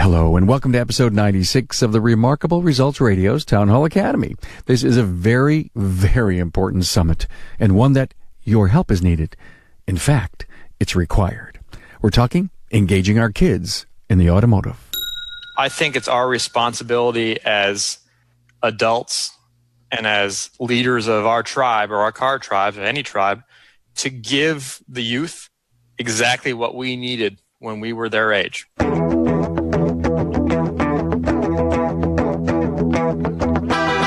Hello and welcome to episode 96 of the Remarkable Results Radio's Town Hall Academy. This is a very, very important summit and one that your help is needed. In fact, it's required. We're talking engaging our kids in the automotive. I think it's our responsibility as adults and as leaders of our tribe or our car tribe, any tribe, to give the youth exactly what we needed when we were their age.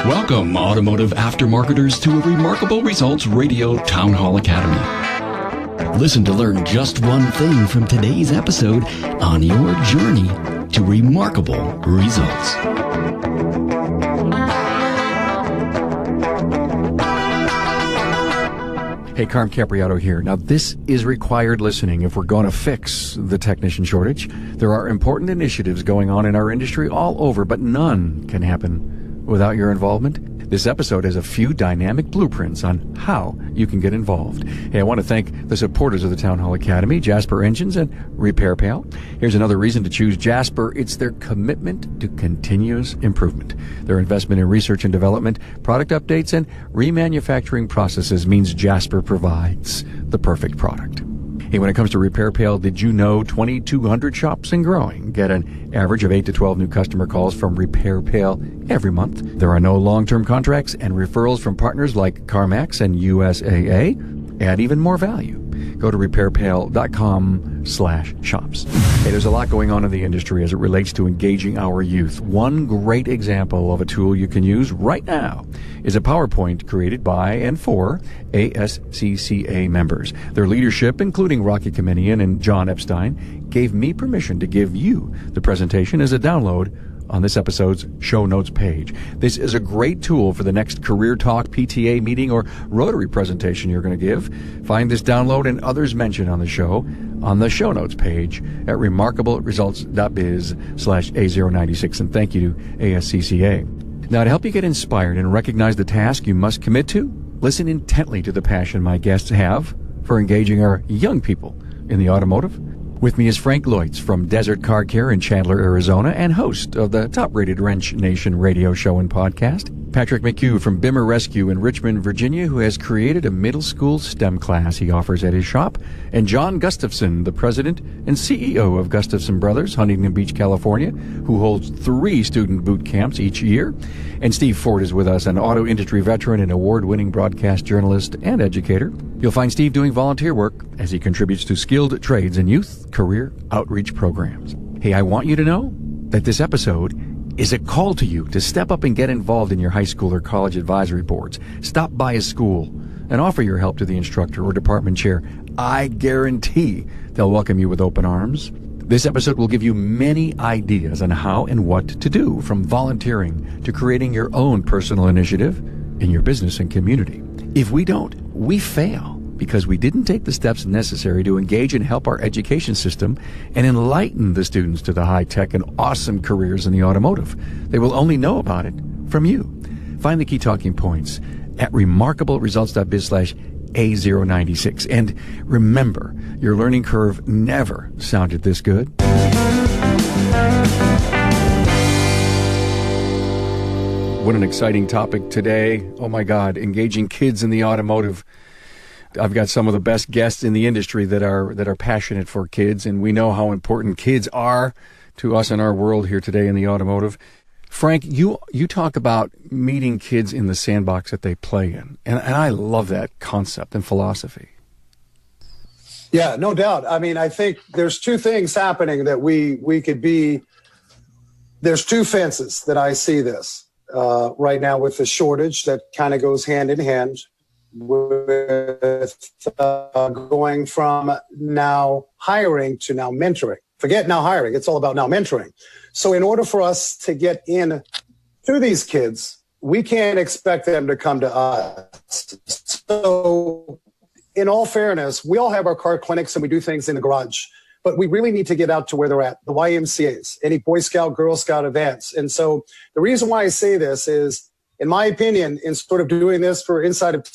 Welcome, automotive aftermarketers, to a Remarkable Results Radio Town Hall Academy. Listen to learn just one thing from today's episode on your journey to remarkable results. Hey, Carm Capriotto here. Now, this is required listening if we're going to fix the technician shortage. There are important initiatives going on in our industry all over, but none can happen without your involvement. This episode has a few dynamic blueprints on how you can get involved. Hey, I want to thank the supporters of the Town Hall Academy, Jasper Engines and Repair Pal. Here's another reason to choose Jasper. It's their commitment to continuous improvement. Their investment in research and development, product updates, and remanufacturing processes means Jasper provides the perfect product. Hey, when it comes to Repair Pal, did you know 2,200 shops and growing get an average of 8 to 12 new customer calls from Repair Pal every month? There are no long-term contracts, and referrals from partners like CarMax and USAA add even more value. Go to repairpal.com/shops. Hey, there's a lot going on in the industry as it relates to engaging our youth. One great example of a tool you can use right now is a PowerPoint created by and for ASCCA members. Their leadership, including Rocky Kamenian and John Epstein, gave me permission to give you the presentation as a download on this episode's show notes page. This is a great tool for the next Career Talk, PTA meeting, or Rotary presentation you're going to give. Find this download and others mentioned on the show notes page at remarkableresults.biz/A096. And thank you to ASCCA. Now, to help you get inspired and recognize the task you must commit to, listen intently to the passion my guests have for engaging our young people in the automotive. With me is Frank Leutz from Desert Car Care in Chandler, Arizona, and host of the top-rated Wrench Nation radio show and podcast. Patrick McHugh from Bimmer Rescue in Richmond, Virginia, who has created a middle school STEM class he offers at his shop. And John Gustafson, the president and CEO of Gustafson Brothers, Huntington Beach, California, who holds 3 student boot camps each year. And Steve Ford is with us, an auto industry veteran and award-winning broadcast journalist and educator. You'll find Steve doing volunteer work as he contributes to skilled trades and youth career outreach programs. Hey, I want you to know that this episode is a call to you to step up and get involved in your high school or college advisory boards. Stop by a school and offer your help to the instructor or department chair. I guarantee they'll welcome you with open arms. This episode will give you many ideas on how and what to do, from volunteering to creating your own personal initiative in your business and community. If we don't, we fail because we didn't take the steps necessary to engage and help our education system and enlighten the students to the high-tech and awesome careers in the automotive. They will only know about it from you. Find the key talking points at remarkableresults.biz/A096. And remember, your learning curve never sounded this good. What an exciting topic today. Oh my God, engaging kids in the automotive. I've got some of the best guests in the industry that are passionate for kids, and we know how important kids are to us in our world here today in the automotive. Frank, you talk about meeting kids in the sandbox that they play in, and I love that concept and philosophy. Yeah, no doubt. I mean, I think there's 2 things happening that we could be. There's 2 fences that I see this right now with the shortage that kind of goes hand in hand with going from now hiring to now mentoring. Forget now hiring. It's all about now mentoring. So in order for us to get in to these kids, we can't expect them to come to us. So in all fairness, we all have our car clinics and we do things in the garage, but we really need to get out to where they're at, the YMCAs, any Boy Scout, Girl Scout events. And so the reason why I say this is, in my opinion, in sort of doing this for inside of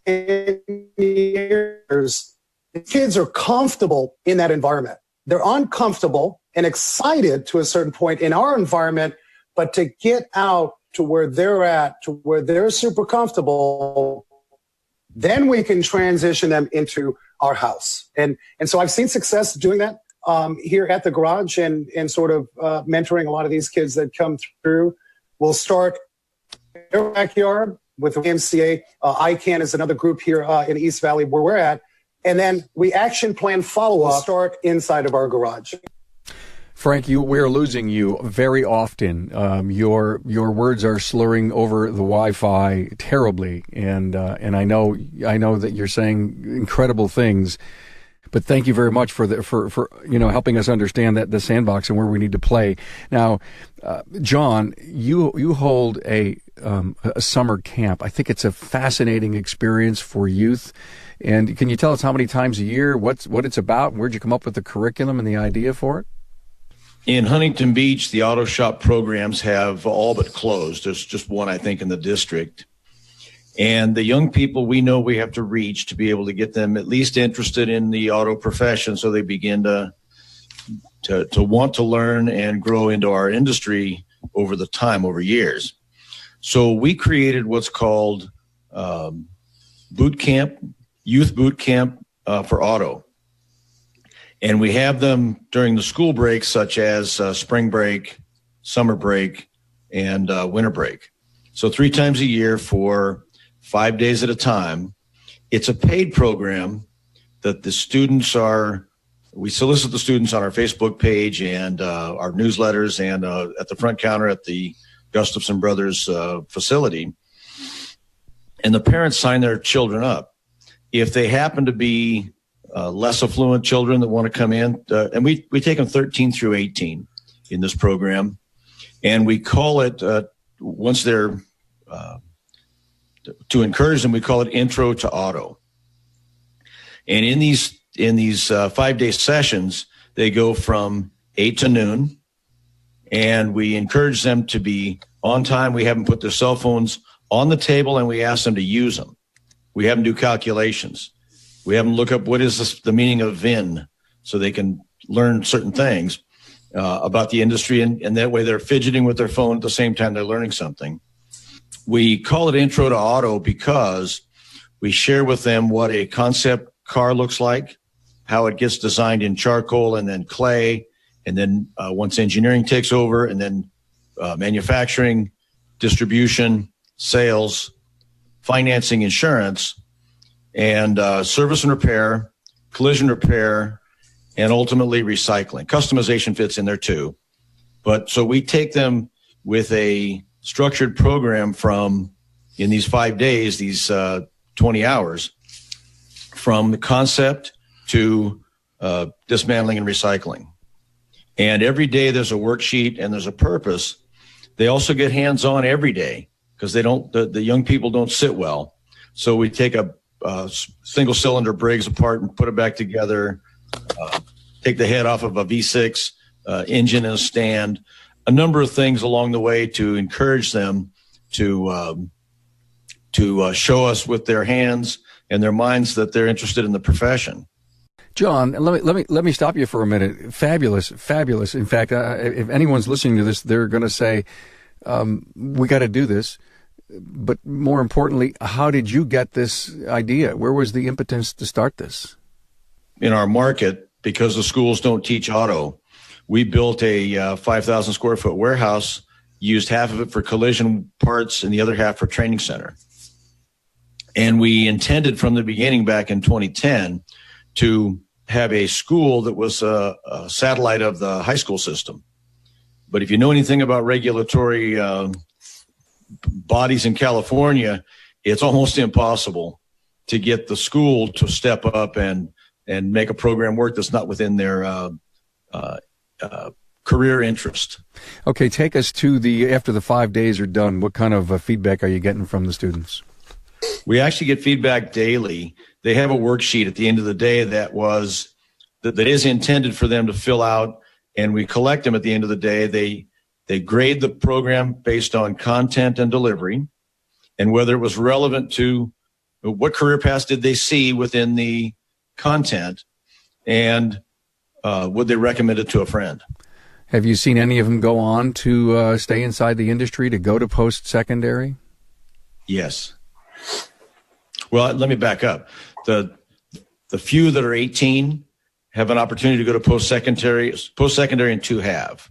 10 years, the kids are comfortable in that environment. they're uncomfortable and excited to a certain point in our environment, but to get out to where they're at, to where they're super comfortable, then we can transition them into our house. And so I've seen success doing that here at the garage and sort of mentoring a lot of these kids that come through. We'll start in their backyard with the MCA. ICANN is another group here in East Valley where we're at. And then we action plan follow-up start inside of our garage. Frank, we're losing you very often. Your words are slurring over the Wi-Fi terribly, and I know that you're saying incredible things. But thank you very much for helping us understand that the sandbox and where we need to play. Now, John, you hold a summer camp. I think it's a fascinating experience for youth. And can you tell us how many times a year, what it's about, and where'd you come up with the curriculum and the idea for it? In Huntington Beach, the auto shop programs have all but closed. There's just one, I think, in the district. And the young people we know we have to reach to be able to get them at least interested in the auto profession so they begin to want to learn and grow into our industry over years. So we created what's called boot camp, youth boot camp for auto. And we have them during the school breaks, such as spring break, summer break, and winter break. So 3 times a year for 5 days at a time. It's a paid program that we solicit the students on our Facebook page and our newsletters and at the front counter at the Gustafson Brothers facility. And the parents sign their children up. If they happen to be less affluent children that want to come in, and we take them 13 through 18 in this program, and we call it once they're to encourage them, we call it Intro to Auto. And in these 5-day sessions, they go from 8 to noon, and we encourage them to be on time. We have them put their cell phones on the table, and we ask them to use them. We have them do calculations. We have them look up what is the meaning of VIN so they can learn certain things about the industry, and that way they're fidgeting with their phone at the same time they're learning something. We call it Intro to Auto because we share with them what a concept car looks like, how it gets designed in charcoal and then clay, and then once engineering takes over, and then manufacturing, distribution, sales, financing, insurance, and service and repair, collision repair, and ultimately recycling. Customization fits in there too. But so we take them with a structured program in these 5 days, these 20 hours, from the concept to dismantling and recycling. And every day there's a worksheet and there's a purpose. They also get hands-on every day because the young people don't sit well. So we take a single cylinder Briggs apart and put it back together, take the head off of a V6 engine and a stand, a number of things along the way to encourage them to show us with their hands and their minds that they're interested in the profession. John, let me stop you for a minute. Fabulous. In fact, if anyone's listening to this, they're going to say, we got to do this. But more importantly, how did you get this idea? Where was the impetus to start this? In our market, because the schools don't teach auto, we built a 5,000 square foot warehouse, used half of it for collision parts and the other half for training center. And we intended from the beginning back in 2010 to have a school that was a satellite of the high school system. But if you know anything about regulatory bodies in California, it's almost impossible to get the school to step up and make a program work that's not within their career interest. Okay, take us to after the 5 days are done, what kind of feedback are you getting from the students? We actually get feedback daily. They have a worksheet at the end of the day that is intended for them to fill out, and we collect them at the end of the day. They grade the program based on content and delivery and whether it was relevant to what career paths did they see within the content. And would they recommend it to a friend? Have you seen any of them go on to stay inside the industry, to go to post-secondary? Yes. Well, let me back up. The few that are 18 have an opportunity to go to post-secondary, and 2 have.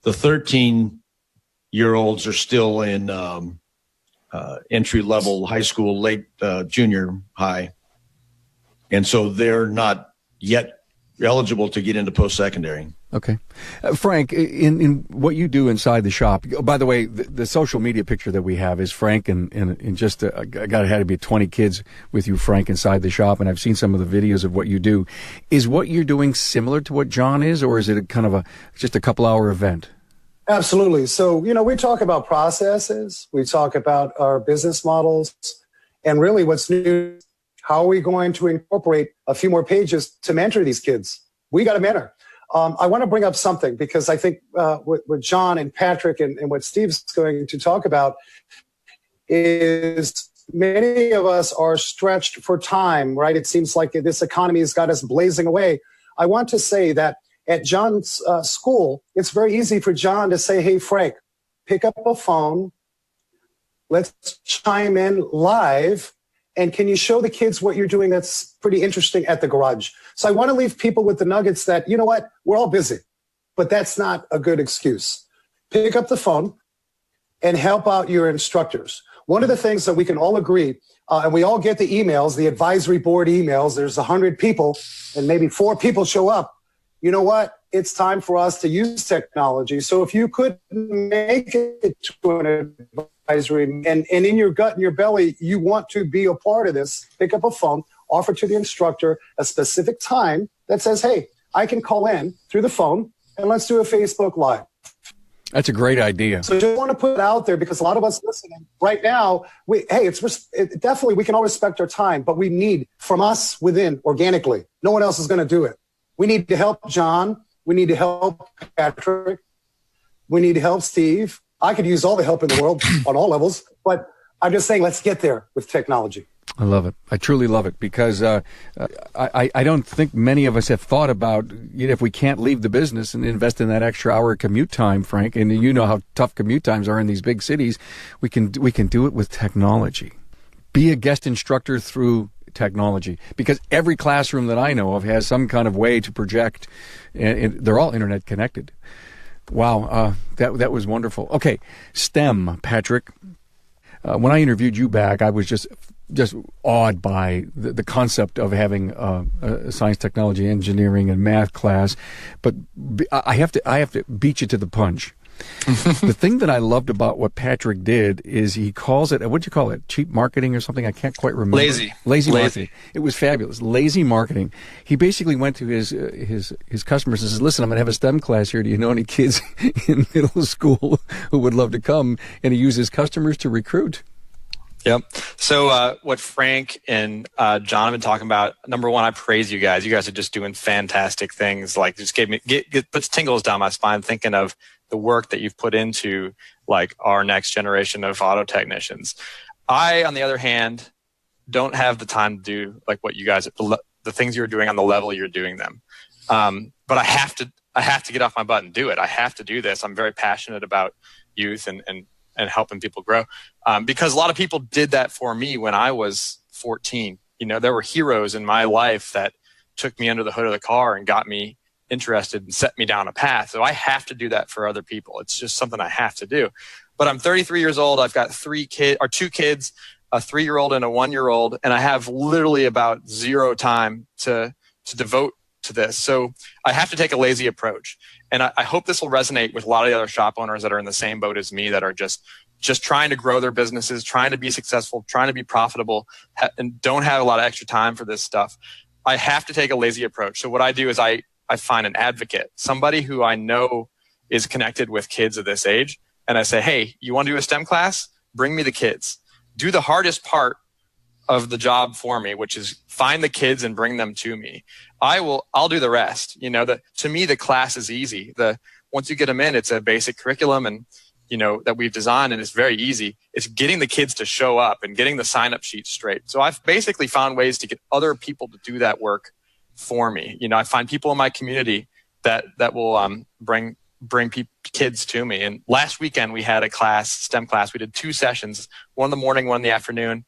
The 13-year-olds are still in entry-level high school, late junior high. And so they're not yet eligible to get into post-secondary. Okay. Frank, in what you do inside the shop, by the way, the social media picture that we have is Frank and just, it had to be 20 kids with you, Frank, inside the shop. And I've seen some of the videos of what you do. Is what you're doing similar to what John is, or is it kind of just a couple-hour event? Absolutely. So, we talk about processes. We talk about our business models. And really what's new, how are we going to incorporate a few more pages to mentor these kids? We got to mentor. I want to bring up something because I think what John and Patrick and what Steve's going to talk about is many of us are stretched for time, right? It seems like this economy has got us blazing away. I want to say that at John's school, it's very easy for John to say, hey, Frank, pick up a phone. Let's chime in live. And can you show the kids what you're doing that's pretty interesting at the garage? So I want to leave people with the nuggets that, you know what, we're all busy, but that's not a good excuse. Pick up the phone and help out your instructors. One of the things that we can all agree, and we all get the emails, the advisory board emails, there's 100 people and maybe 4 people show up. You know what? It's time for us to use technology. So if you could make it to an advisory and in your gut and your belly, you want to be a part of this, pick up a phone, offer to the instructor a specific time that says, hey, I can call in through the phone and let's do a Facebook Live. That's a great idea. So just want to put it out there because a lot of us listening right now, definitely we can all respect our time, but we need from us within organically. No one else is going to do it. We need to help John. We need to help Patrick. We need to help Steve. I could use all the help in the world on all levels, but I'm just saying, let's get there with technology. I love it. I truly love it because I don't think many of us have thought about if we can't leave the business and invest in that extra hour of commute time, Frank, and you know how tough commute times are in these big cities, we can do it with technology. Be a guest instructor through technology because every classroom that I know of has some kind of way to project, and they're all internet connected. Wow, that was wonderful. Okay, STEM, Patrick. When I interviewed you back, I was just awed by the concept of having a science, technology, engineering, and math class. But I have to beat you to the punch. The thing that I loved about what Patrick did is he calls it, what'd you call it? Cheap marketing or something? I can't quite remember. Lazy marketing. It was fabulous. Lazy marketing. He basically went to his customers and says, listen, I'm going to have a STEM class here. Do you know any kids in middle school who would love to come? And he used his customers to recruit. Yep. So what Frank and John have been talking about, number one, I praise you guys. You guys are just doing fantastic things. Like just puts tingles down my spine thinking of the work that you've put into like our next generation of auto technicians. I, on the other hand, don't have the time to do like what you guys, the things you're doing on the level you're doing them. But I have to get off my butt and do it. I have to do this. I'm very passionate about youth and helping people grow. Because a lot of people did that for me when I was 14. You know, there were heroes in my life that took me under the hood of the car and got me interested and set me down a path. So I have to do that for other people. It's just something I have to do. But I'm 33 years old. I've got 2 kids, a 3-year-old and a 1-year-old, and I have literally about 0 time to devote to this. So I have to take a lazy approach. And I hope this will resonate with a lot of the other shop owners that are in the same boat as me, that are just trying to grow their businesses, trying to be successful, trying to be profitable, and don't have a lot of extra time for this stuff. I have to take a lazy approach. So what I do is I find an advocate, somebody who I know is connected with kids of this age. And I say, hey, you want to do a STEM class? Bring me the kids. Do the hardest part of the job for me, which is find the kids and bring them to me. I'll do the rest. You know, to me, the class is easy. Once you get them in, it's a basic curriculum and, you know, that we've designed, and it's very easy. It's getting the kids to show up and getting the sign-up sheet straight. So I've basically found ways to get other people to do that work for me. I find people in my community that will bring kids to me. And last weekend we had a class, STEM class. We did 2 sessions, one in the morning, one in the afternoon.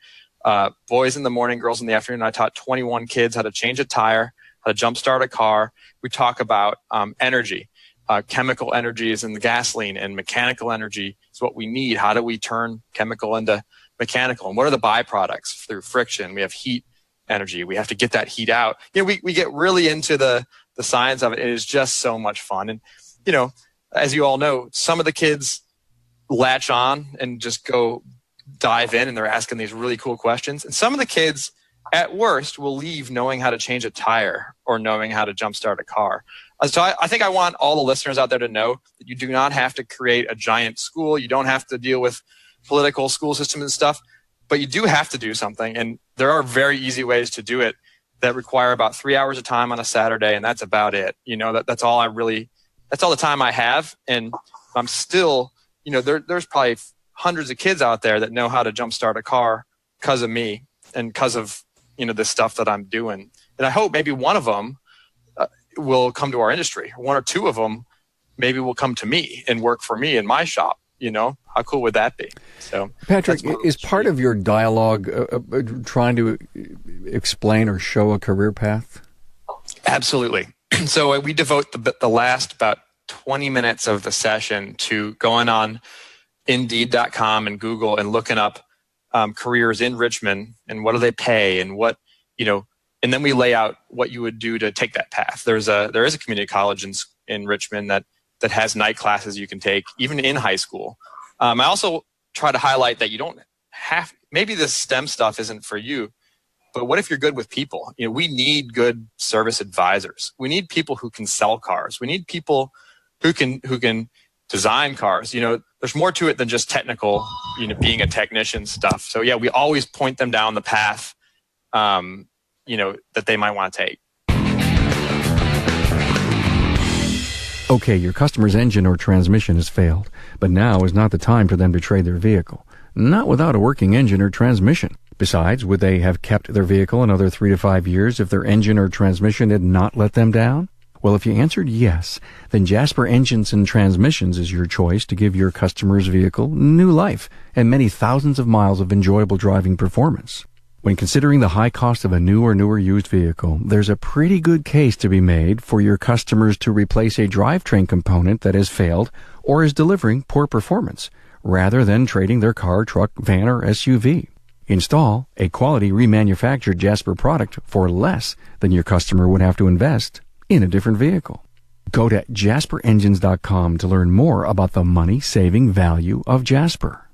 Boys in the morning, girls in the afternoon. I taught 21 kids how to change a tire, how to jumpstart a car. We talk about energy. Chemical energies and the gasoline, and mechanical energy is what we need. How do we turn chemical into mechanical? And what are the byproducts through friction? We have heat energy. We have to get that heat out. We get really into the science of it. It is just so much fun. And, as you all know, some of the kids latch on and just go dive in, and they're asking these really cool questions. And some of the kids, at worst, will leave knowing how to change a tire or knowing how to jumpstart a car. So I think I want all the listeners out there to know that you do not have to create a giant school. You don't have to deal with political school systems and stuff, but you do have to do something. And there are very easy ways to do it that require about 3 hours of time on a Saturday, and that's about it. That's all the time I have. And I'm still, there's probably hundreds of kids out there that know how to jumpstart a car because of me and because of, the stuff that I'm doing. And I hope maybe one of them will come to our industry. 1 or 2 of them maybe will come to me and work for me in my shop. How cool would that be? So, Patrick, is part of your dialogue trying to explain or show a career path? Absolutely. So we devote the last about 20 minutes of the session to going on Indeed.com and Google and looking up careers in Richmond and what do they pay and what, and then we lay out what you would do to take that path. There is a community college in Richmond that has night classes you can take, even in high school. I also try to highlight that you don't have, maybe the STEM stuff isn't for you, but what if you're good with people? We need good service advisors. We need people who can sell cars. We need people who can design cars. There's more to it than just technical, being a technician stuff. So yeah, we always point them down the path, that they might want to take. Okay, your customer's engine or transmission has failed, but now is not the time for them to trade their vehicle. Not without a working engine or transmission. Besides, would they have kept their vehicle another 3 to 5 years if their engine or transmission had not let them down? Well, if you answered yes, then Jasper Engines and Transmissions is your choice to give your customer's vehicle new life and many thousands of miles of enjoyable driving performance. When considering the high cost of a new or newer used vehicle, there's a pretty good case to be made for your customers to replace a drivetrain component that has failed or is delivering poor performance, rather than trading their car, truck, van, or SUV. Install a quality remanufactured Jasper product for less than your customer would have to invest in a different vehicle. Go to jasperengines.com to learn more about the money-saving value of Jasper.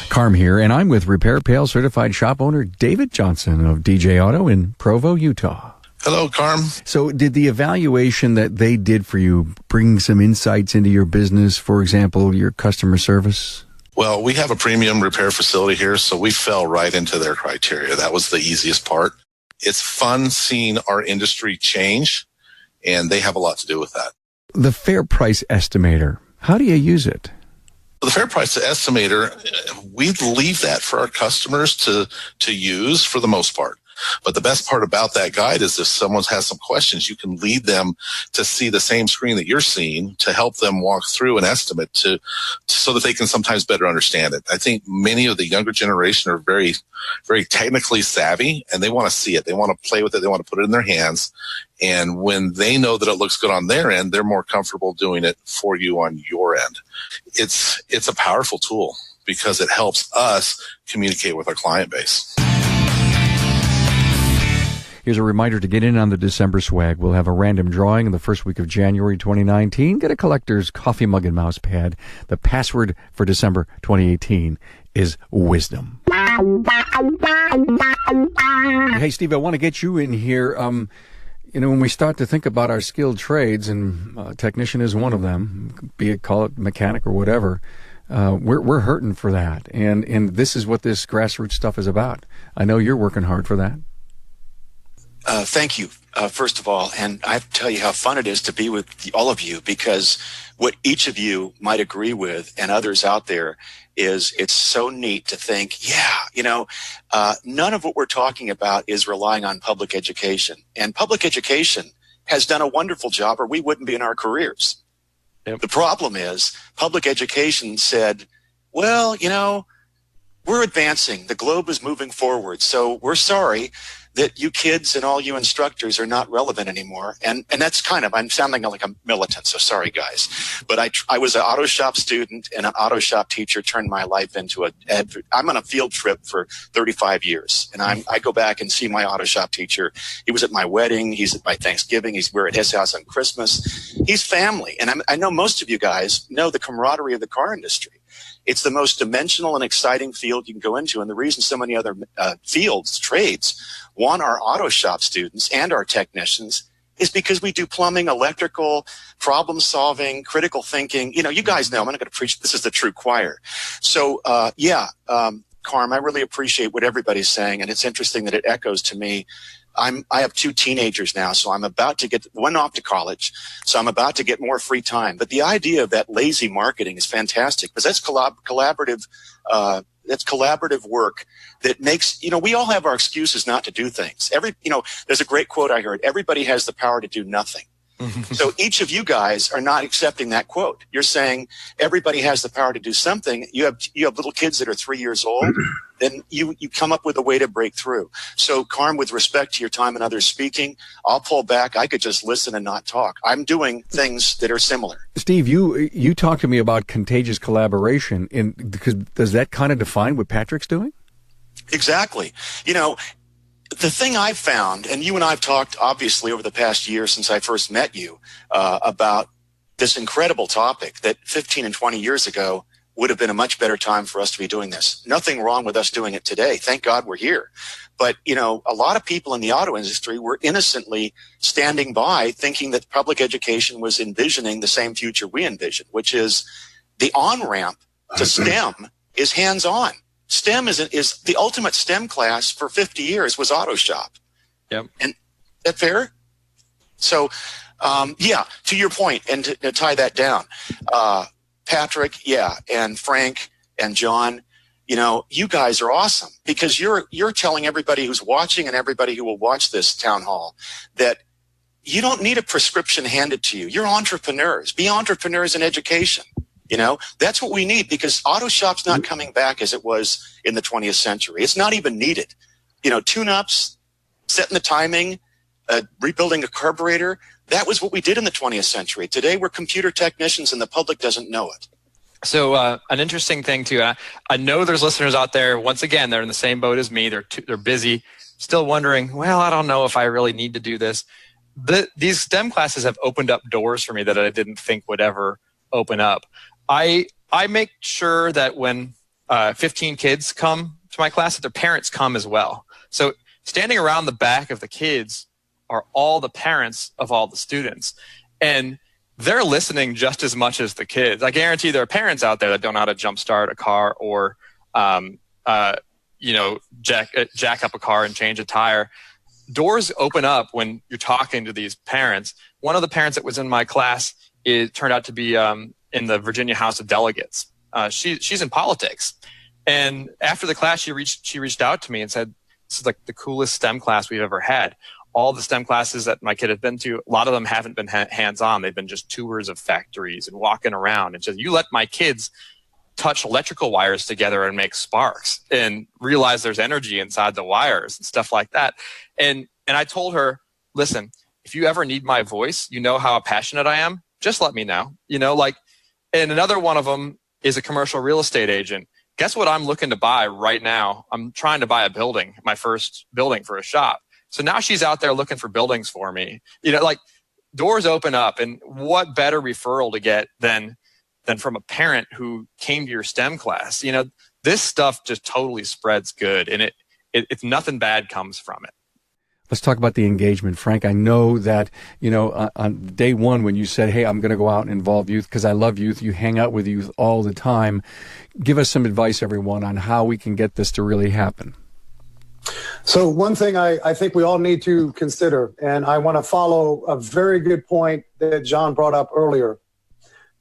Carm here, and I'm with Repair Pail certified shop owner David Johnson of DJ Auto in Provo, Utah. Hello, Carm. So did the evaluation that they did for you bring some insights into your business, for example, your customer service? Well, we have a premium repair facility here, so we fell right into their criteria. That was the easiest part. It's fun seeing our industry change, and they have a lot to do with that. The Fair Price Estimator, how do you use it? The Fair Price Estimator, we leave that for our customers to use for the most part. But the best part about that guide is if someone has some questions, you can lead them to see the same screen that you're seeing to help them walk through an estimate so that they can sometimes better understand it. I think many of the younger generation are very, very technically savvy, and they want to see it. They want to play with it. They want to put it in their hands. And when they know that it looks good on their end, they're more comfortable doing it for you on your end. It's a powerful tool because it helps us communicate with our client base. Here's a reminder to get in on the December swag. We'll have a random drawing in the first week of January 2019. Get a collector's coffee mug and mouse pad. The password for December 2018 is wisdom. Hey, Steve, I want to get you in here. When we start to think about our skilled trades, and technician is one of them, be it call it mechanic or whatever, we're hurting for that. And this is what this grassroots stuff is about. I know you're working hard for that. Thank you. first of all, and I have to tell you how fun it is to be with all of you, because what each of you might agree with and others out there is it's so neat to think, none of what we're talking about is relying on public education. And public education has done a wonderful job, or we wouldn't be in our careers. Yep. The problem is public education said, well, we're advancing. The globe is moving forward. So we're sorry that you kids and all you instructors are not relevant anymore. And that's I'm sounding like a militant, so sorry guys. But I was an auto shop student, and an auto shop teacher turned my life into I'm on a field trip for 35 years. And I go back and see my auto shop teacher. He was at my wedding. He's at my Thanksgiving. We're at his house on Christmas. He's family. And I know most of you guys know the camaraderie of the car industry. It's the most dimensional and exciting field you can go into. And the reason so many other trades, want our auto shop students and our technicians is because we do plumbing, electrical, problem solving, critical thinking. You guys know I'm not going to preach. This is the true choir. So, Carm, I really appreciate what everybody's saying. And it's interesting that it echoes to me. I have 2 teenagers now, so I'm about to get one off to college, so I'm about to get more free time. But the idea of that lazy marketing is fantastic, because that's collaborative. That's collaborative work that makes, we all have our excuses not to do things. There's a great quote I heard: everybody has the power to do nothing. So each of you guys are not accepting that quote. You're saying everybody has the power to do something. You have little kids that are 3 years old. Then you come up with a way to break through. So, Carm, with respect to your time and others speaking, I'll pull back. I could just listen and not talk. I'm doing things that are similar. Steve, you talked to me about contagious collaboration, because does that kind of define what Patrick's doing? Exactly. The thing I've found, and you and I have talked obviously over the past year since I first met you, about this incredible topic that 15 and 20 years ago would have been a much better time for us to be doing this. Nothing wrong with us doing it today. Thank God we're here. But, a lot of people in the auto industry were innocently standing by thinking that public education was envisioning the same future we envision, which is the on-ramp to STEM is hands-on. STEM is the ultimate STEM class for 50 years was auto shop. Yep. And is that fair? So, to your point, and to tie that down, Patrick, and Frank and John, you guys are awesome, because you're telling everybody who's watching and everybody who will watch this town hall that you don't need a prescription handed to you. You're entrepreneurs. Be entrepreneurs in education. That's what we need, because auto shop's not coming back as it was in the 20th century. It's not even needed. Tune-ups, setting the timing, rebuilding a carburetor. That was what we did in the 20th century. Today, we're computer technicians, and the public doesn't know it. So an interesting thing, too, I know there's listeners out there, once again, they're in the same boat as me. They're busy, still wondering, well, I don't know if I really need to do this. These STEM classes have opened up doors for me that I didn't think would ever open up. I make sure that when 15 kids come to my class, that their parents come as well. So standing around the back of the kids are all the parents of all the students. And they're listening just as much as the kids. I guarantee there are parents out there that don't know how to jumpstart a car or, jack up a car and change a tire. Doors open up when you're talking to these parents. One of the parents that was in my class turned out to be in the Virginia House of Delegates. She's in politics. And after the class, she reached out to me and said, this is like the coolest STEM class we've ever had. All the STEM classes that my kid has been to, a lot of them haven't been hands-on. They've been just tours of factories and walking around. And so you let my kids touch electrical wires together and make sparks and realize there's energy inside the wires and stuff like that. And I told her, listen, if you ever need my voice, you know how passionate I am, just let me know. And another one of them is a commercial real estate agent. Guess what I'm looking to buy right now? I'm trying to buy a building, my first building for a shop. So now she's out there looking for buildings for me. Doors open up, and what better referral to get than from a parent who came to your STEM class? This stuff just totally spreads good, and it's nothing bad comes from it. Let's talk about the engagement. Frank, I know that, on day one when you said, hey, I'm going to go out and involve youth because I love youth, you hang out with youth all the time. Give us some advice, everyone, on how we can get this to really happen. So one thing I think we all need to consider, and I want to follow a very good point that John brought up earlier.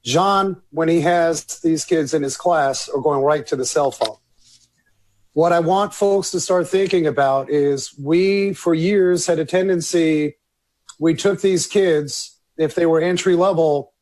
John, when he has these kids in his class, are going right to the cell phone. What I want folks to start thinking about is we, for years, had a tendency, we took these kids, if they were entry level,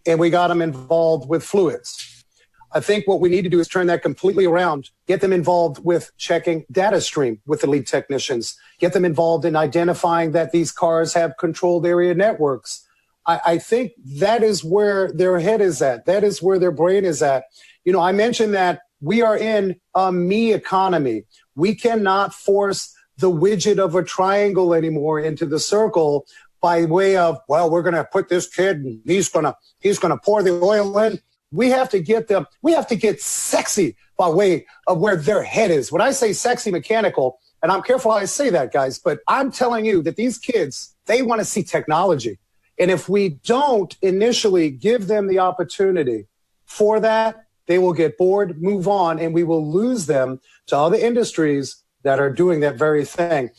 and we got them involved with fluids. I think what we need to do is turn that completely around, get them involved with checking data stream with the lead technicians, get them involved in identifying that these cars have controlled area networks. I think that is where their head is at. That is where their brain is at. You know, I mentioned that we are in a me economy. We cannot force the widget of a triangle anymore into the circle by way of, well, we're going to put this kid and he's going to pour the oil in. We have to get sexy by way of where their head is. When I say sexy mechanical, and I'm careful how I say that, guys, but I'm telling you that these kids, they want to see technology. And if we don't initially give them the opportunity for that, they will get bored, move on, and we will lose them to other industries that are doing that very thing.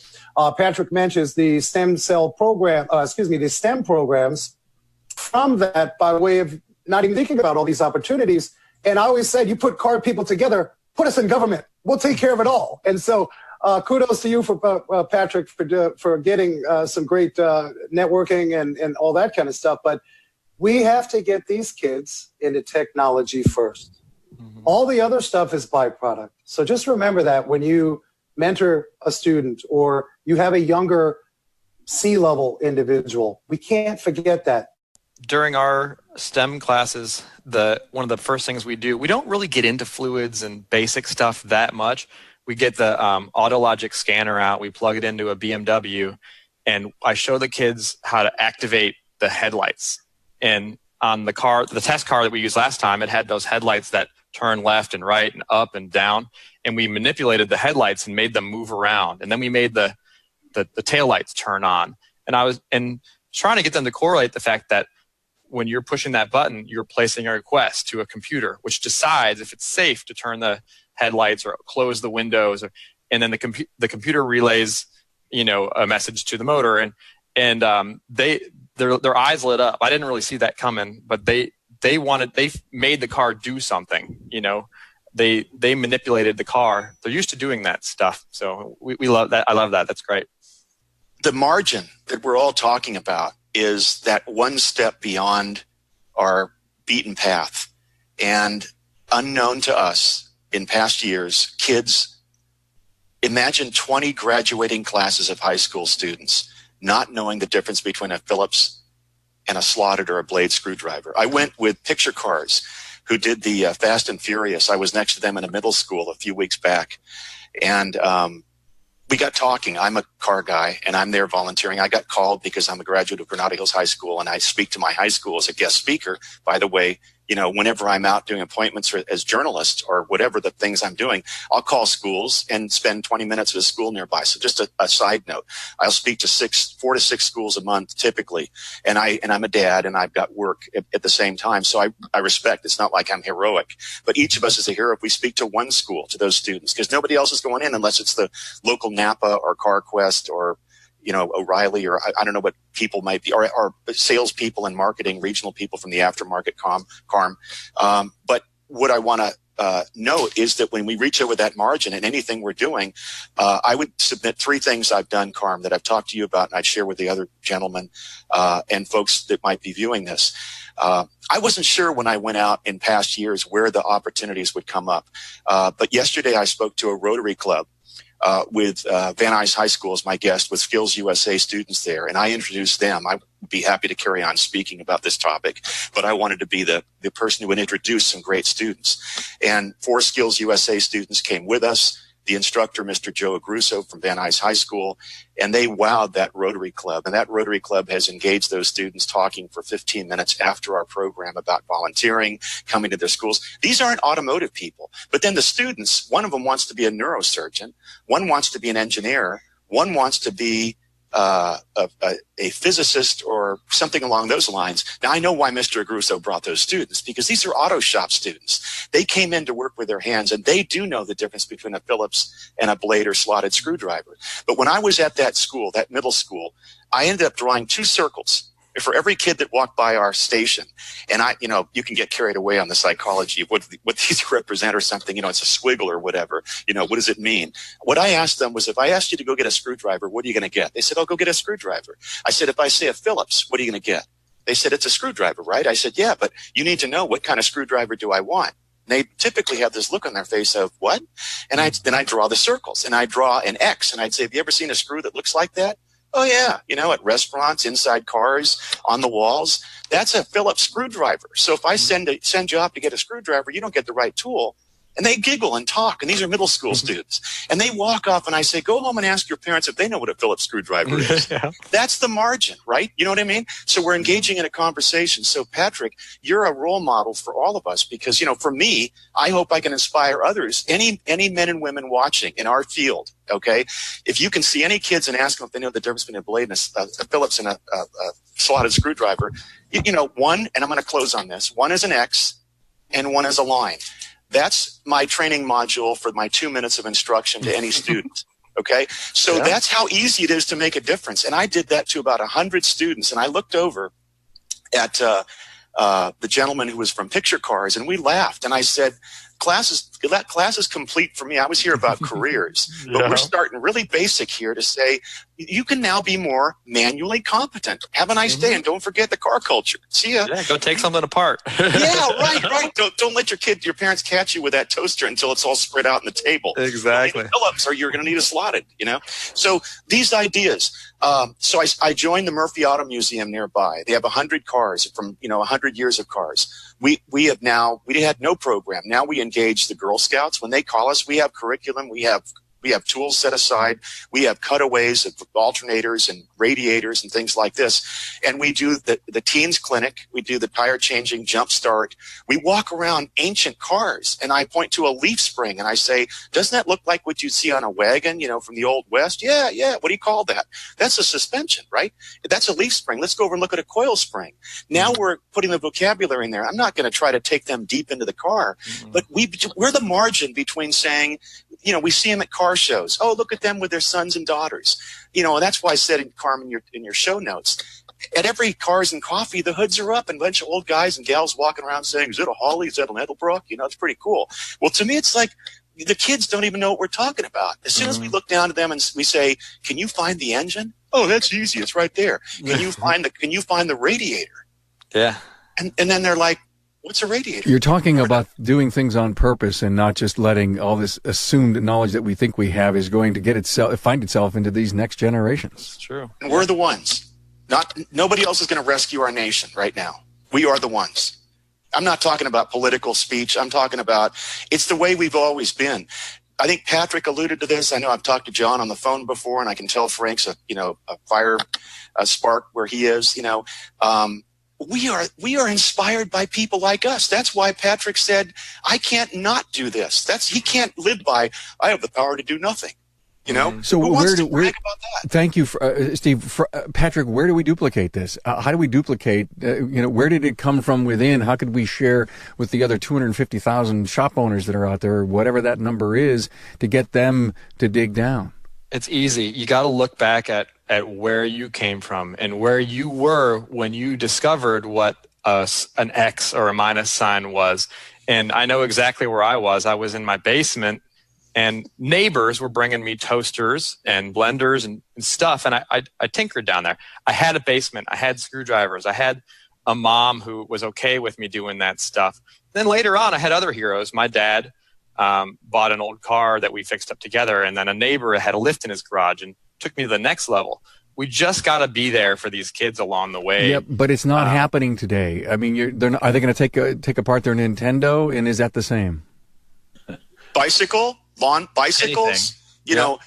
Patrick mentions the STEM programs from that by way of not even thinking about all these opportunities. And I always said, you put car people together, put us in government, we'll take care of it all. And so kudos to you, for Patrick, for getting some great networking and all that kind of stuff. But we have to get these kids into technology first. Mm-hmm. All the other stuff is byproduct. So just remember that when you mentor a student or you have a younger C-level individual, we can't forget that. During our STEM classes, one of the first things we do, we don't really get into fluids and basic stuff that much. We get the Autologic scanner out, we plug it into a BMW, and I show the kids how to activate the headlights. And on the test car that we used last time, it had those headlights that turn left and right and up and down, and we manipulated the headlights and made them move around. And then we made the taillights turn on. And I was trying to get them to correlate the fact that when you're pushing that button, you're placing a request to a computer, which decides if it's safe to turn the headlights or close the windows, and then the computer relays, a message to the motor, and their eyes lit up. I didn't really see that coming, but they made the car do something. They manipulated the car. They're used to doing that stuff, so we love that. I love that. That's great. The margin that we're all talking about is that one step beyond our beaten path. And unknown to us in past years, kids, imagine 20 graduating classes of high school students not knowing the difference between a Phillips and a slotted or a blade screwdriver. I went with Picture Cars, who did the Fast and Furious. I was next to them in a middle school a few weeks back. And we got talking. I'm a car guy, and I'm there volunteering. I got called because I'm a graduate of Granada Hills High School, and I speak to my high school as a guest speaker. By the way, whenever I'm out doing appointments as journalist or whatever the things I'm doing, I'll call schools and spend 20 minutes at a school nearby. So just a side note, I'll speak to 4 to 6 schools a month typically. And I'm a dad and I've got work at the same time. So I respect, it's not like I'm heroic, but each of us is a hero if we speak to one school, to those students, because nobody else is going in unless it's the local Napa or CarQuest or O'Reilly, or I don't know what people might be, or salespeople and marketing, regional people from the aftermarket CARM. But what I want to note is that when we reach over that margin in anything we're doing, I would submit 3 things I've done, CARM, that I've talked to you about, and I'd share with the other gentlemen and folks that might be viewing this. I wasn't sure when I went out in past years where the opportunities would come up. But yesterday I spoke to a Rotary Club with Van Nuys High School as my guest, with Skills USA students there. And I introduced them. I would be happy to carry on speaking about this topic, but I wanted to be the person who would introduce some great students. And 4 Skills USA students came with us, the instructor, Mr. Joe Agruso from Van Nuys High School, and they wowed that Rotary Club. And that Rotary Club has engaged those students talking for 15 minutes after our program about volunteering, coming to their schools. These aren't automotive people. But then the students, one of them wants to be a neurosurgeon, one wants to be an engineer, one wants to be a physicist or something along those lines. Now, I know why Mr. Agruso brought those students, because these are auto shop students. They came in to work with their hands, and they do know the difference between a Phillips and a blade or slotted screwdriver. But when I was at that school, that middle school, I ended up drawing 2 circles for every kid that walked by our station. And you can get carried away on the psychology of what these represent or something. It's a squiggle or whatever. What does it mean? What I asked them was, if I asked you to go get a screwdriver, what are you going to get? They said, oh, go get a screwdriver. I said, if I say a Phillips, what are you going to get? They said, it's a screwdriver, right? I said, yeah, but you need to know, what kind of screwdriver do I want? And they typically have this look on their face of, what? And then I draw the circles, and I draw an X, and I'd say, have you ever seen a screw that looks like that? Oh, yeah. At restaurants, inside cars, on the walls. That's a Phillips screwdriver. So if I send you off to get a screwdriver, you don't get the right tool. And they giggle and talk. And these are middle school students. And they walk off, and I say, go home and ask your parents if they know what a Phillips screwdriver is. Yeah. That's the margin, right? You know what I mean? So we're engaging in a conversation. So, Patrick, you're a role model for all of us because, for me, I hope I can inspire others, any men and women watching in our field. Okay. If you can see any kids and ask them if they know the difference between a blade and a Phillips and a slotted screwdriver, one, and I'm going to close on this, one is an X and one is a line. That's my training module for my 2 minutes of instruction to any student. Okay. So That's how easy it is to make a difference. And I did that to about 100 students. And I looked over at the gentleman who was from Picture Cars, and we laughed. And I said, class is complete for me. I was here about careers, but we're starting really basic here to say you can now be more manually competent. Have a nice day, and don't forget the car culture. See ya. Yeah, go take something apart. Yeah, right. Don't let your parents catch you with that toaster until it's all spread out on the table. Exactly. Phillips, or you're going to need a slotted. So these ideas. So I joined the Murphy Auto Museum nearby. They have 100 cars from 100 years of cars. We had no program. Now we engage the Girl Scouts. When they call us, we have curriculum. We have tools set aside. We have cutaways of alternators and radiators and things like this. And we do the teens clinic. We do the tire changing jump start. We walk around ancient cars, and I point to a leaf spring and I say, doesn't that look like what you'd see on a wagon, from the Old West? Yeah. What do you call that? That's a suspension, right? That's a leaf spring. Let's go over and look at a coil spring. Now we're putting the vocabulary in there. I'm not going to try to take them deep into the car, but we're the margin between saying, we see them at car shows. Oh, look at them with their sons and daughters. And that's why I said, Carmen, in your show notes, at every Cars and Coffee, the hoods are up and a bunch of old guys and gals walking around saying, is it a Holly? Is that an Edelbrock? It's pretty cool. Well, to me, it's like the kids don't even know what we're talking about. As soon as we look down to them and we say, can you find the engine? Oh, that's easy. It's right there. Can you find the radiator? Yeah. And then they're like, what's a radiator? You're talking about doing things on purpose and not just letting all this assumed knowledge that we think we have is going to find itself into these next generations. It's true. And we're the ones. Nobody else is going to rescue our nation right now. We are the ones. I'm not talking about political speech. I'm talking about it's the way we've always been. I think Patrick alluded to this. I know I've talked to John on the phone before, and I can tell Frank's a fire spark where he is. We are inspired by people like us. That's why Patrick said, I can't not do this. He can't live by, I have the power to do nothing. So thank you, Steve. Patrick, where do we duplicate this? How do we duplicate, where did it come from within? How could we share with the other 250,000 shop owners that are out there, whatever that number is, to get them to dig down? It's easy. You got to look back at where you came from and where you were when you discovered what an X or a minus sign was. And I know exactly where I was. I was in my basement, and neighbors were bringing me toasters and blenders and stuff, and I tinkered down there. I had a basement. I had screwdrivers. I had a mom who was okay with me doing that stuff. Then later on, I had other heroes. My dad bought an old car that we fixed up together, and then a neighbor had a lift in his garage and took me to the next level. We just got to be there for these kids along the way. Yeah, but it's not happening today. I mean, are they going to take apart their Nintendo, and is that the same? Bicycles, anything.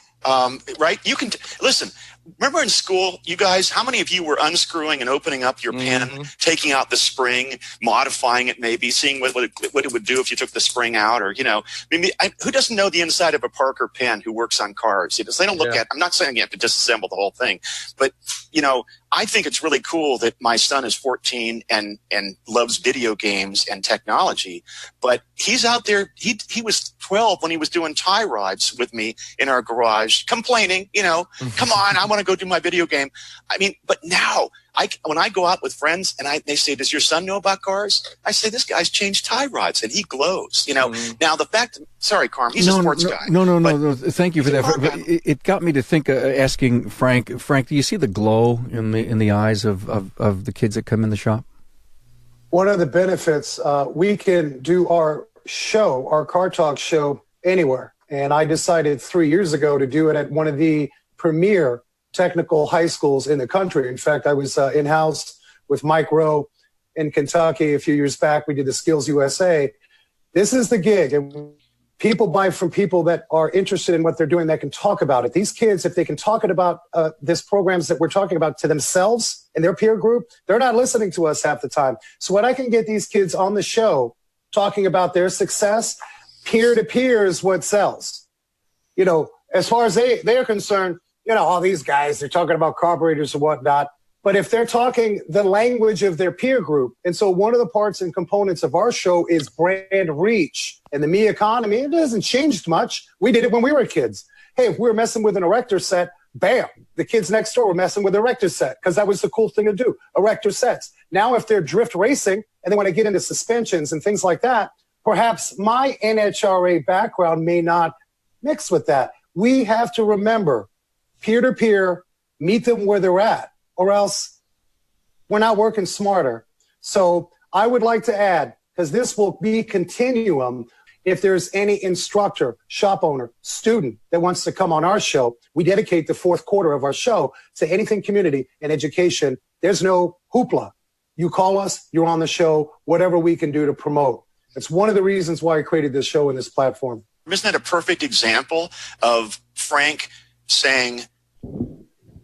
right? You can listen. remember in school, you guys, how many of you were unscrewing and opening up your pen, taking out the spring, modifying it maybe, seeing what it would do if you took the spring out, or, who doesn't know the inside of a Parker pen who works on cars? They don't look at, I'm not saying you have to disassemble the whole thing, but, I think it's really cool that my son is 14 and loves video games and technology, but he's out there. He was 12 when he was doing tie rods with me in our garage, complaining, come on, I want to go do my video game. But now when I go out with friends and they say, does your son know about cars? I say, this guy's changed tie rods, and he glows. Now the fact, sorry, Carm, he's a sports guy. No. Thank you for that. It got me to think, asking Frank, do you see the glow in the eyes of the kids that come in the shop? One of the benefits, we can do our Car Talk show anywhere. And I decided 3 years ago to do it at one of the premier technical high schools in the country. In fact, I was in-house with Mike Rowe in Kentucky a few years back. We did the Skills USA. This is the gig. And people buy from people that are interested in what they're doing, that can talk about it. These kids, if they can talk about these programs that we're talking about to themselves and their peer group, they're not listening to us half the time. So when I can get these kids on the show talking about their success, peer-to-peer is what sells. As far as they're concerned, all these guys, they're talking about carburetors and whatnot. But if they're talking the language of their peer group, and so one of the parts and components of our show is brand reach. And the me economy, it hasn't changed much. We did it when we were kids. Hey, if we were messing with an erector set, bam, the kids next door were messing with an erector set because that was the cool thing to do, erector sets. Now, if they're drift racing and they want to get into suspensions and things like that, perhaps my NHRA background may not mix with that. We have to remember peer-to-peer, meet them where they're at, or else we're not working smarter. So I would like to add, because this will be continuum, if there's any instructor, shop owner, student that wants to come on our show, we dedicate the fourth quarter of our show to anything community and education. There's no hoopla. You call us, you're on the show, whatever we can do to promote. It's one of the reasons why I created this show and this platform. Isn't that a perfect example of Frank saying,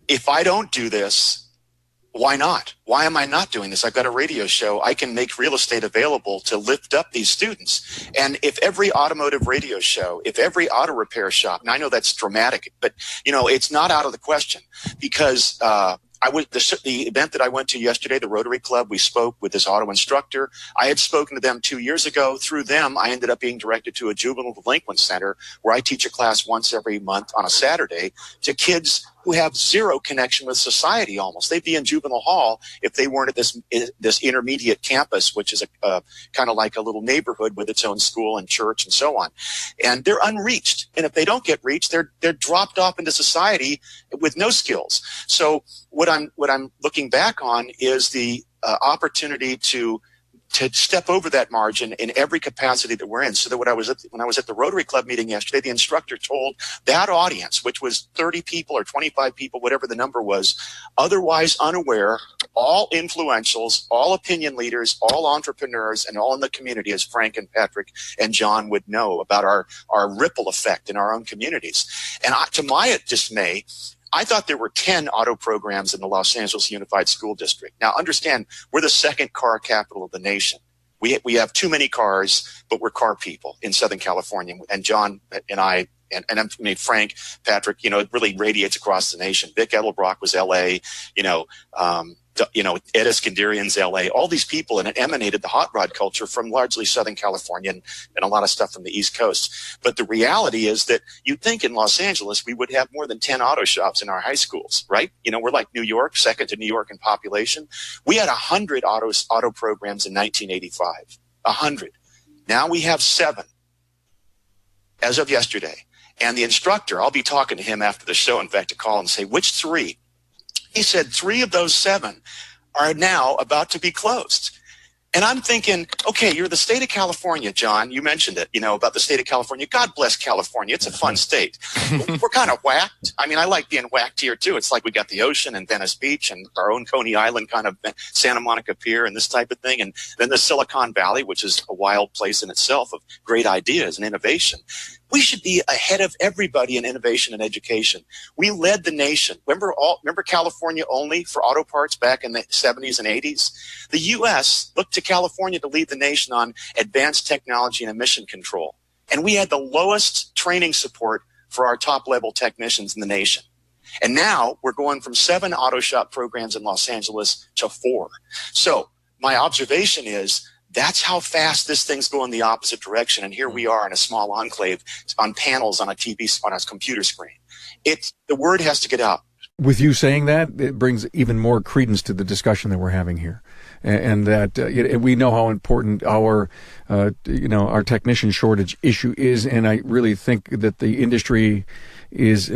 if I don't do this, why not? Why am I not doing this? I've got a radio show. I can make real estate available to lift up these students. And if every automotive radio show, if every auto repair shop, and I know that's dramatic, but it's not out of the question, because the event that I went to yesterday, the Rotary Club, we spoke with this auto instructor. I had spoken to them 2 years ago. Through them, I ended up being directed to a juvenile delinquent center where I teach a class once every month on a Saturday to kids who have zero connection with society almost. They'd be in juvenile hall if they weren't at this intermediate campus, which is a kind of like a little neighborhood with its own school and church and so on. And they're unreached. And if they don't get reached, they're dropped off into society with no skills. So what I'm looking back on is the opportunity to step over that margin in every capacity that we're in. So that when I was at the Rotary Club meeting yesterday, the instructor told that audience, which was 30 people or 25 people, whatever the number was, otherwise unaware, all influentials, all opinion leaders, all entrepreneurs, and all in the community, as Frank and Patrick and John would know about our ripple effect in our own communities. And to my dismay, I thought there were 10 auto programs in the Los Angeles Unified School District. Now, understand, we're the second car capital of the nation. We have too many cars, but we're car people in Southern California. And John and I, and Frank, Patrick, it really radiates across the nation. Vic Edelbrock was L.A., Ed Iskandarian's L.A., all these people, and it emanated the hot rod culture from largely Southern California and a lot of stuff from the East Coast. But the reality is that you'd think in Los Angeles we would have more than 10 auto shops in our high schools, right? We're like New York, second to New York in population. We had 100 auto programs in 1985, 100. Now we have 7 as of yesterday. And the instructor, I'll be talking to him after the show, in fact, to call and say, which 3? He said 3 of those 7 are now about to be closed. And I'm thinking, okay, you're the state of California, John. You mentioned it, about the state of California. God bless California. It's a fun state. We're kind of whacked. I mean, I like being whacked here, too. It's like we got the ocean and Venice Beach and our own Coney Island, kind of Santa Monica Pier and this type of thing. And then the Silicon Valley, which is a wild place in itself of great ideas and innovation. We should be ahead of everybody in innovation and education. We led the nation. Remember California only for auto parts back in the 70s and 80s? The U.S. looked to California to lead the nation on advanced technology and emission control. And we had the lowest training support for our top-level technicians in the nation. And now we're going from 7 auto shop programs in Los Angeles to 4. So my observation is that's how fast this thing's going the opposite direction. And here we are in a small enclave on panels on a TV, on a computer screen. The word has to get out. With you saying that, it brings even more credence to the discussion that we're having here, and that we know how important our technician shortage issue is, and I really think that the industry is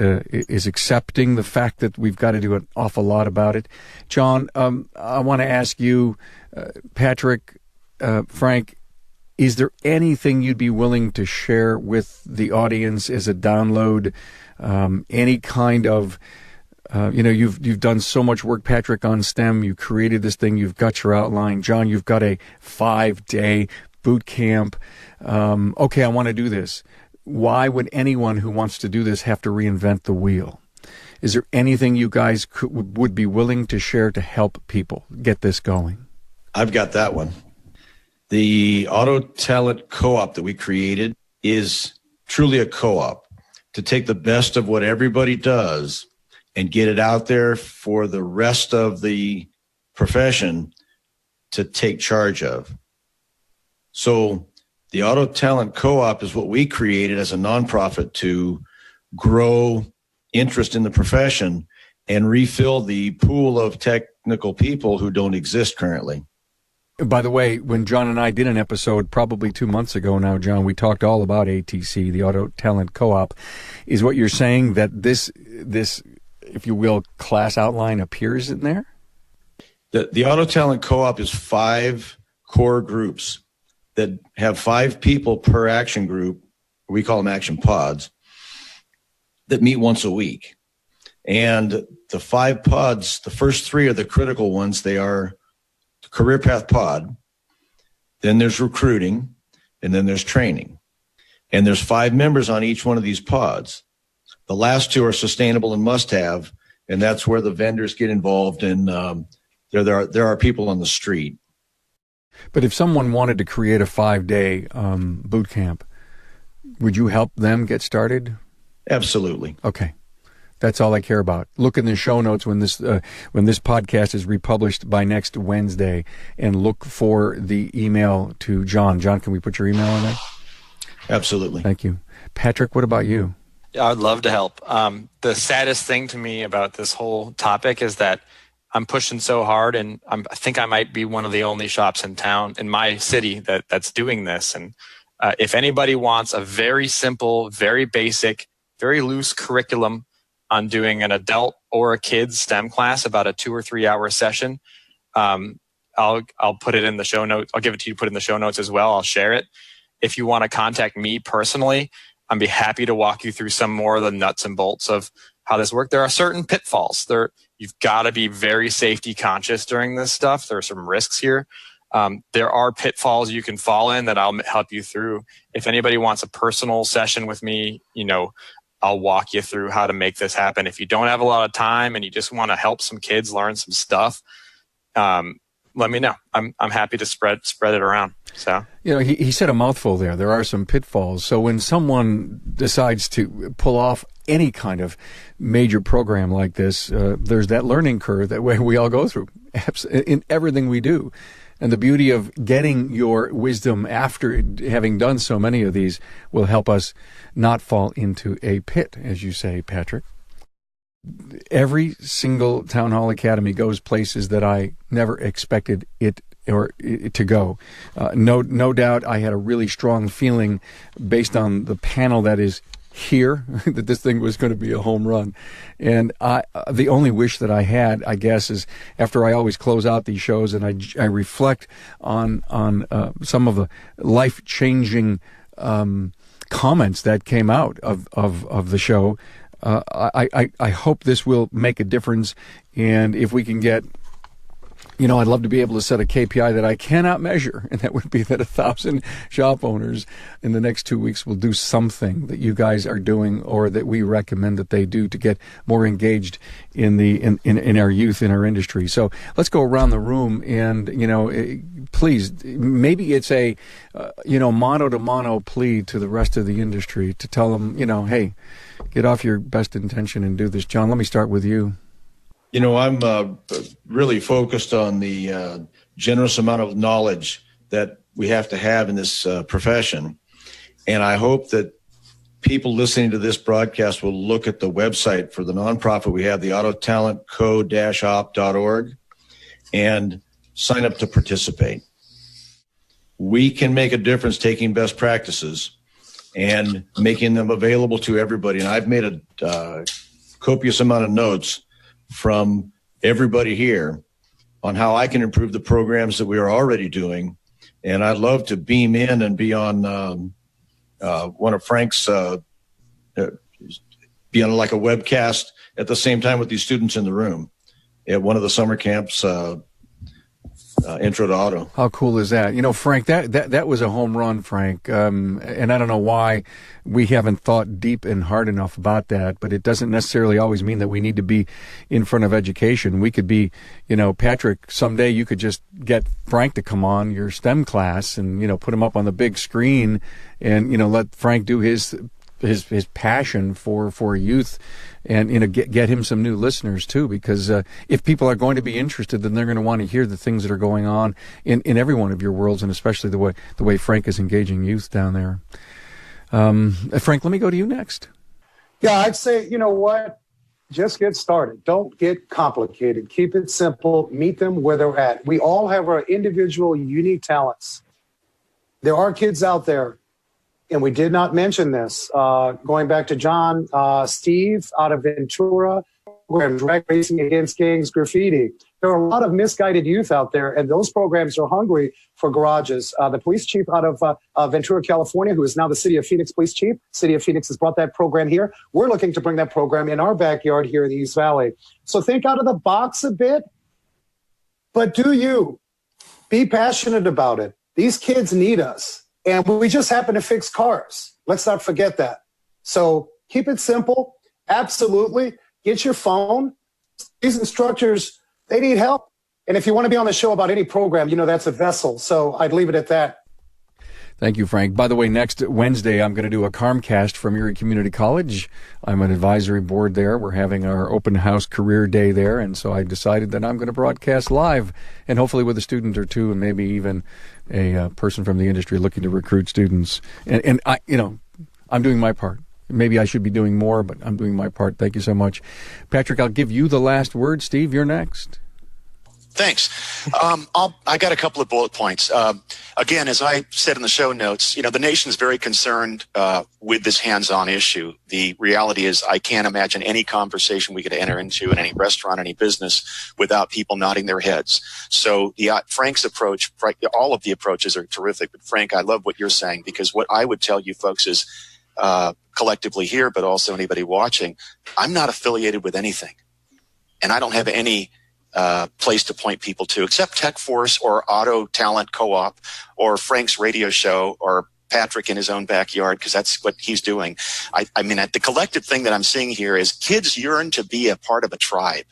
accepting the fact that we've got to do an awful lot about it. John, I want to ask you, Patrick, Frank, is there anything you'd be willing to share with the audience as a download? Any kind of you've done so much work, Patrick, on STEM. You created this thing. You've got your outline. John, you've got a 5-day boot camp. Okay, I want to do this. Why would anyone who wants to do this have to reinvent the wheel? Is there anything you guys would be willing to share to help people get this going? I've got that one. The Auto Talent Co-op that we created is truly a co-op to take the best of what everybody does and get it out there for the rest of the profession to take charge of. So the Auto Talent Co-op is what we created as a nonprofit to grow interest in the profession and refill the pool of technical people who don't exist currently. By the way, when John and I did an episode probably 2 months ago now, John, we talked all about ATC, the Auto Talent Co-op. Is what you're saying that this, if you will, class outline appears in there? The Auto Talent Co-op is 5 core groups that have 5 people per action group. We call them action pods that meet once a week. And the 5 pods, the first 3 are the critical ones. They are the career path pod, then there's recruiting, and then there's training. And there's 5 members on each one of these pods. The last 2 are sustainable and must have, and that's where the vendors get involved, and there are people on the street. But if someone wanted to create a 5-day boot camp, would you help them get started? Absolutely. Okay. That's all I care about. Look in the show notes when this podcast is republished by next Wednesday, and look for the email to John. John, can we put your email on there? Absolutely. Thank you. Patrick, what about you? I would love to help. The saddest thing to me about this whole topic is that I'm pushing so hard, and I think I might be one of the only shops in town, in my city, that's doing this. And if anybody wants a very simple, very basic, very loose curriculum on doing an adult or a kid's STEM class, about a 2 or 3 hour session, I'll put it in the show notes. I'll give it to you, put it in the show notes as well. I'll share it. If you want to contact me personally, I'd be happy to walk you through some more of the nuts and bolts of how this works. There are certain pitfalls. You've got to be very safety conscious during this stuff. There are some risks here. There are pitfalls you can fall in that I'll help you through. If anybody wants a personal session with me, I'll walk you through how to make this happen. If you don't have a lot of time and you just want to help some kids learn some stuff, let me know. I'm happy to spread it around. So he said a mouthful there. There are some pitfalls. So when someone decides to pull off any kind of major program like this, there's that learning curve that we all go through in everything we do. And the beauty of getting your wisdom after having done so many of these will help us not fall into a pit, as you say, Patrick. Every single Town Hall Academy goes places that I never expected it to go. No doubt I had a really strong feeling based on the panel that is here that this thing was going to be a home run. And the only wish that I had, I guess, is after I always close out these shows and I reflect on some of the life-changing comments that came out of the show. I hope this will make a difference, and if we can get I'd love to be able to set a KPI that I cannot measure, and that would be that 1,000 shop owners in the next 2 weeks will do something that you guys are doing or that we recommend that they do to get more engaged in our youth, in our industry. So let's go around the room and, please, maybe it's a, mano to mano plea to the rest of the industry to tell them, hey, get off your best intention and do this. John, let me start with you. I'm really focused on the generous amount of knowledge that we have to have in this profession. And I hope that people listening to this broadcast will look at the website for the nonprofit we have, the autotalentco-op.org, and sign up to participate. We can make a difference taking best practices and making them available to everybody. And I've made a copious amount of notes from everybody here on how I can improve the programs that we are already doing. And I'd love to beam in and be on one of Frank's, be on like a webcast at the same time with these students in the room at one of the summer camps, Intro to Auto. How cool is that? Frank, that was a home run, Frank. And I don't know why we haven't thought deep and hard enough about that, but it doesn't necessarily always mean that we need to be in front of education. We could be, Patrick, someday you could just get Frank to come on your STEM class and, put him up on the big screen and, let Frank do his passion for youth and get him some new listeners too, because if people are going to be interested, then they're going to want to hear the things that are going on in every one of your worlds, and especially the way Frank is engaging youth down there. Frank, let me go to you next. Yeah, I'd say, what? Just get started. Don't get complicated. Keep it simple. Meet them where they're at. We all have our individual unique talents. There are kids out there, and we did not mention this, going back to John, Steve out of Ventura, we're drag racing against gangs, graffiti. There are a lot of misguided youth out there, and those programs are hungry for garages. The police chief out of Ventura, California, who is now the City of Phoenix police chief, City of Phoenix has brought that program here. We're looking to bring that program in our backyard here in the East Valley. So think out of the box a bit, but do you. Be passionate about it. These kids need us. And we just happen to fix cars. Let's not forget that. So keep it simple. Absolutely. Get your phone. These instructors, they need help. And if you want to be on the show about any program, that's a vessel. So I'd leave it at that. Thank you, Frank. By the way, next Wednesday, I'm going to do a Carmcast from Erie Community College. I'm an advisory board there. We're having our open house career day there. And so I decided that I'm going to broadcast live and hopefully with a student or two and maybe even a person from the industry looking to recruit students. And I, I'm doing my part. Maybe I should be doing more, but I'm doing my part. Thank you so much. Patrick, I'll give you the last word. Steve, you're next. Thanks. I got a couple of bullet points. Again, as I said in the show notes, the nation is very concerned with this hands-on issue. The reality is I can't imagine any conversation we could enter into in any restaurant, any business without people nodding their heads. So Frank's approach, all of the approaches are terrific. But Frank, I love what you're saying, because what I would tell you folks is collectively here, but also anybody watching, I'm not affiliated with anything. And I don't have any place to point people to except Tech Force or Auto Talent Co-op or Frank's radio show or Patrick in his own backyard, because that's what he's doing. I mean, the collective thing that I'm seeing here is kids yearn to be a part of a tribe.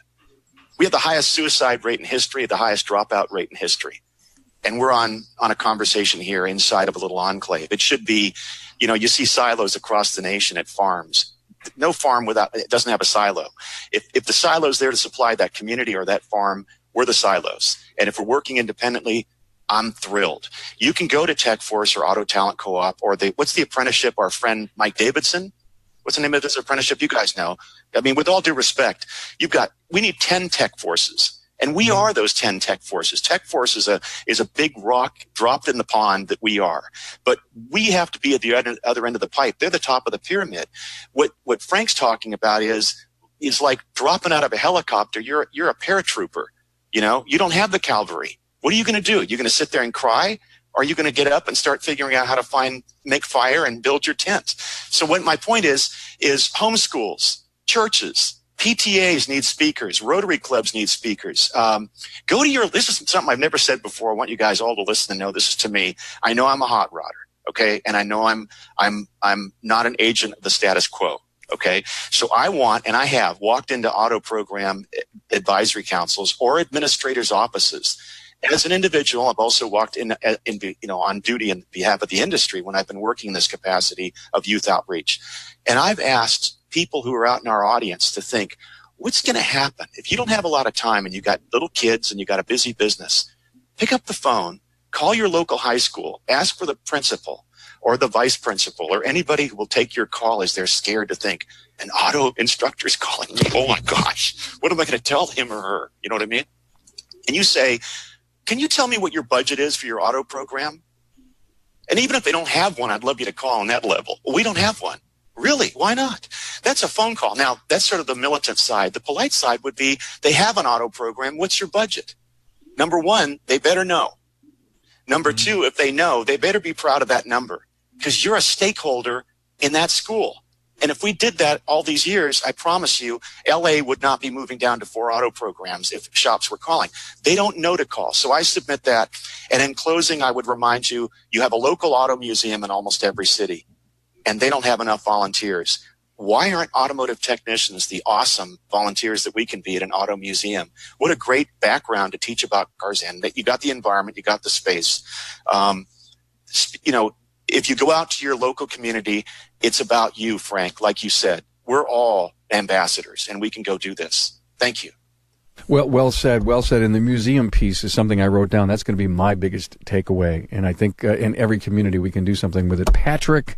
We have the highest suicide rate in history, the highest dropout rate in history. And we're on a conversation here inside of a little enclave. It should be, you see silos across the nation at farms. No farm it doesn't have a silo. If the silo's there to supply that community or that farm, we're the silos. And if we're working independently, I'm thrilled. You can go to Tech Force or Auto Talent Co-op or what's the apprenticeship? Our friend Mike Davidson. What's the name of this apprenticeship? You guys know. I mean, with all due respect, we need 10 Tech Forces. And we are those 10 Tech Forces. Tech Force is a big rock dropped in the pond that we are. But we have to be at the other end of the pipe. They're the top of the pyramid. What Frank's talking about is like dropping out of a helicopter. You're a paratrooper. You don't have the cavalry. What are you going to do? You're going to sit there and cry? Or are you going to get up and start figuring out how to make fire and build your tent? So what my point is homeschools, churches, PTAs need speakers. Rotary clubs need speakers. This is something I've never said before. I want you guys all to listen and know this is to me. I know I'm a hot rodder, okay? And I know I'm not an agent of the status quo, okay? So I want, and I have walked into auto program advisory councils or administrators' offices. As an individual, I've also walked in on duty on behalf of the industry when I've been working in this capacity of youth outreach. And I've asked people who are out in our audience to think, what's going to happen if you don't have a lot of time and you got little kids and you got a busy business? Pick up the phone, call your local high school, ask for the principal or the vice principal or anybody who will take your call as they're scared to think, an auto instructor is calling me. Oh my gosh, what am I going to tell him or her? You know what I mean? And you say, can you tell me what your budget is for your auto program? And even if they don't have one, I'd love you to call on that level. Well, we don't have one. Really? Why not? That's a phone call. Now, that's sort of the militant side. The polite side would be they have an auto program. What's your budget? Number one, they better know. Number two, if they know, they better be proud of that number because you're a stakeholder in that school. And if we did that all these years, I promise you, LA would not be moving down to 4 auto programs if shops were calling. They don't know to call. So I submit that. And in closing, I would remind you, you have a local auto museum in almost every city, and they don't have enough volunteers. Why aren't automotive technicians the awesome volunteers that we can be at an auto museum? What a great background to teach about cars in. That you got the environment, you got the space. If you go out to your local community, it's about you, Frank. Like you said, we're all ambassadors, and we can go do this. Thank you. Well said. Well said. And the museum piece is something I wrote down. That's going to be my biggest takeaway. And I think in every community we can do something with it. Patrick,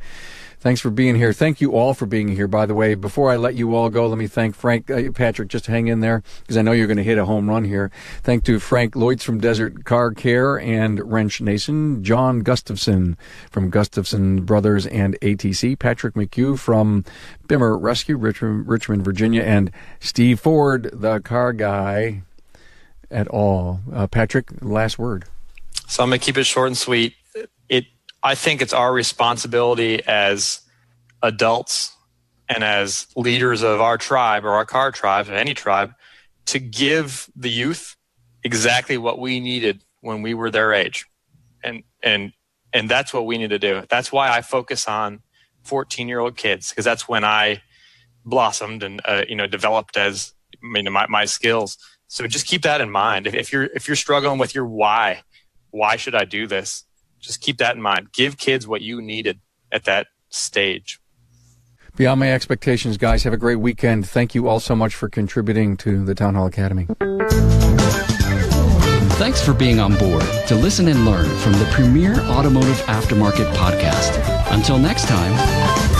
thanks for being here. Thank you all for being here. By the way, before I let you all go, let me thank Frank. Patrick, just hang in there because I know you're going to hit a home run here. Thank to Frank Leutz from Desert Car Care and Wrench Nason, John Gustafson from Gustafson Brothers and ATC, Patrick McHugh from Bimmer Rescue, Richmond, Virginia, and Steve Ford, the car guy at all. Patrick, last word. So I'm going to keep it short and sweet. I think it's our responsibility as adults and as leaders of our tribe or our car tribe, or any tribe, to give the youth exactly what we needed when we were their age. And that's what we need to do. That's why I focus on 14-year-old kids, because that's when I blossomed and developed as my skills. So just keep that in mind. If you're struggling with your why should I do this? Just keep that in mind. Give kids what you needed at that stage. Beyond my expectations, guys. Have a great weekend. Thank you all so much for contributing to the Town Hall Academy. Thanks for being on board to listen and learn from the premier automotive aftermarket podcast. Until next time.